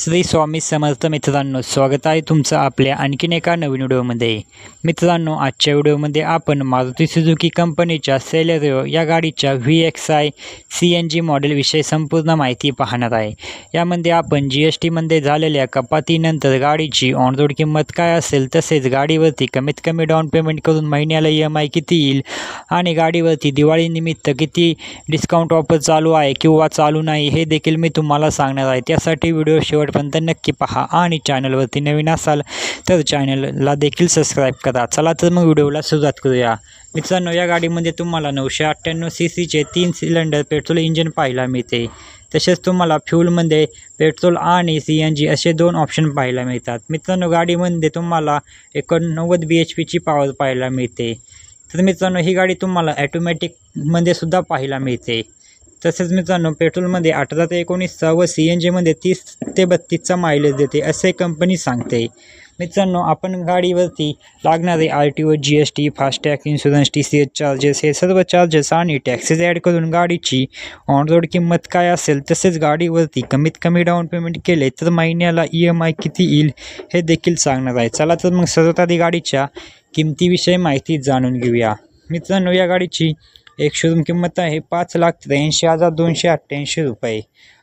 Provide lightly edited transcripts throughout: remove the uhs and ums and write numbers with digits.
श्री स्वामी समर्थ मित्रांनो, स्वागत आहे तुमचं आपल्या आणखीन एका नवीन व्हिडिओमध्ये। मित्रांनो, आजच्या व्हिडिओमध्ये आपण मारुती सुझुकी कंपनीच्या सेलेरिओ या गाडीच्या VXI CNG मॉडेलविषयी संपूर्ण माहिती पाहणार आहे। यामध्ये आपण GST मध्ये झालेल्या कपातीनंतर गाडीची ऑन रोड किंमत काय असेल, तसेच गाडीवरती कमीत कमी डाऊन पेमेंट करून महिन्याला EMI किती येईल आणि गाडीवरती दिवाळीनिमित्त किती डिस्काउंट ऑफर चालू आहे किंवा चालू नाही हे देखील मी तुम्हाला सांगणार आहे। त्यासाठी व्हिडिओ शेवटपर्यंत नक्की पहा आणि चॅनलवरती नवीन असाल तर चॅनलला देखील सबस्क्राईब करा। चला तर मग व्हिडिओला सुरुवात करूया। मित्रांनो, या गाडीमध्ये तुम्हाला 998 सीसीचे 3 सिलेंडर पेट्रोल इंजिन पाहायला मिळते। तसेच तुम्हाला फ्यूलमध्ये पेट्रोल आणि CNG असे 2 ऑप्शन पाहायला मिळतात। मित्रांनो, गाडीमध्ये तुम्हाला 89 BHPची पॉवर पाहायला मिळते। तर मित्रांनो, ही गाडी तुम्हाला ऑटोमॅटिकमध्ये सुद्धा पाहायला मिळते। तसेच मित्रांनो, पेट्रोलमध्ये 18 ते 19 व CNGमध्ये 30 ते 32चा मायलेज देते असे कंपनी सांगते। मित्रांनो, आपण गाडीवरती लागणारे RTO, GST, FASTag, insurance, TCS charges हे सर्व चार्जेस आणि टॅक्सेस ॲड करून गाडीची ऑन रोड किंमत काय असेल, तसेच गाडीवरती कमीत कमी डाऊन पेमेंट केले तर महिन्याला EMI किती येईल हे देखील सांगणार आहे। चला तर मग सर्वात आधी गाडीच्या किमतीविषयी माहिती जाणून घेऊया। मित्रांनो, या गाडीची एक शोरूम किंमत आहे 5,83,288 रुपये।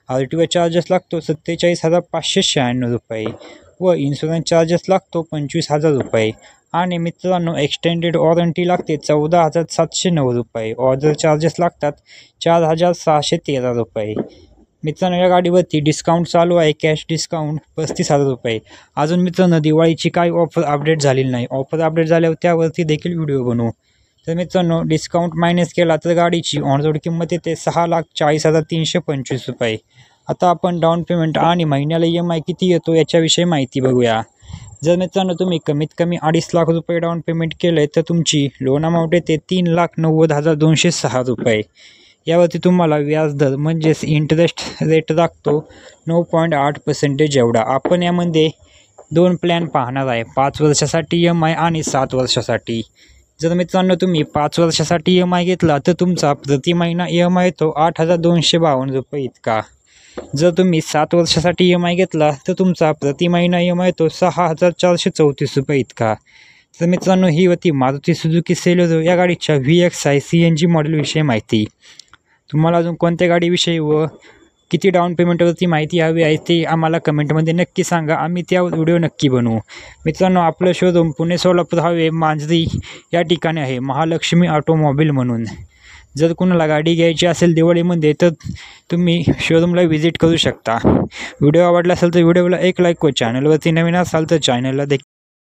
RTO चार्जेस लागतो 47,596 रुपये व इन्शुरन्स चार्जेस लागतो 25,000 रुपये आणि मित्रांनो, एक्सटेंडेड वॉरंटी लागते 14,709 रुपये। ऑर्डर चार्जेस लागतात 4,613 रुपये। मित्रांनो, या गाडीवरती डिस्काउंट चालू आहे, कॅश डिस्काउंट 35,000 रुपये। अजून मित्रांनो, दिवाळीची काही ऑफर अपडेट झालेली नाही। ऑफर अपडेट झाल्यावर त्यावरती देखील व्हिडिओ बनवू। तर मित्रांनो, डिस्काउंट मायनस केला तर गाडीची ऑन रोड किंमत येते 6,40,325 रुपये। आता आपण डाऊन पेमेंट आणि महिन्याला EMI किती येतो याच्याविषयी माहिती बघूया। जर मित्रांनो तुम्ही कमीत कमी 2.5 लाख रुपये डाऊन पेमेंट केले तर तुमची लोन अमाऊंट येते 3,90,206 रुपये। यावरती तुम्हाला व्याजदर म्हणजेच इंटरेस्ट रेट लागतो 9.8% एवढा। आपण यामध्ये 2 प्लॅन पाहणार आहे, 5 वर्षासाठी EMI आणि 7 वर्षासाठी। जर मित्रांनो तुम्ही 5 वर्षासाठी EMI घेतला तर तुमचा प्रति महिना EMI येतो 8,252 रुपये इतका। जर तुम्ही 7 वर्षासाठी EMI घेतला तर तुमचा प्रति महिना EMI येतो 6,434 रुपये इतका। तर मित्रांनो, ही होती मारुती सुझुकी सेलेरिओ या गाडीच्या VXI CNG मॉडेलविषयी माहिती। तुम्हाला अजून कोणत्या गाडीविषयी व किती डाऊन पेमेंटवरती माहिती हवी आहे ते आम्हाला कमेंटमध्ये नक्की सांगा, आम्ही त्यावर व्हिडिओ नक्की बनवू। मित्रांनो, आपलं शोरूम पुणे सोलापूर हायवे मांजरी या ठिकाणी आहे, महालक्ष्मी ऑटोमोबाईल म्हणून। जर कुणाला गाडी घ्यायची असेल दिवाळीमध्ये तर तुम्ही शोरूमला व्हिजिट करू शकता। व्हिडिओ आवडला असेल तर व्हिडिओला एक लाईक व चॅनलवरती नवीन असाल तर चॅनलला देखील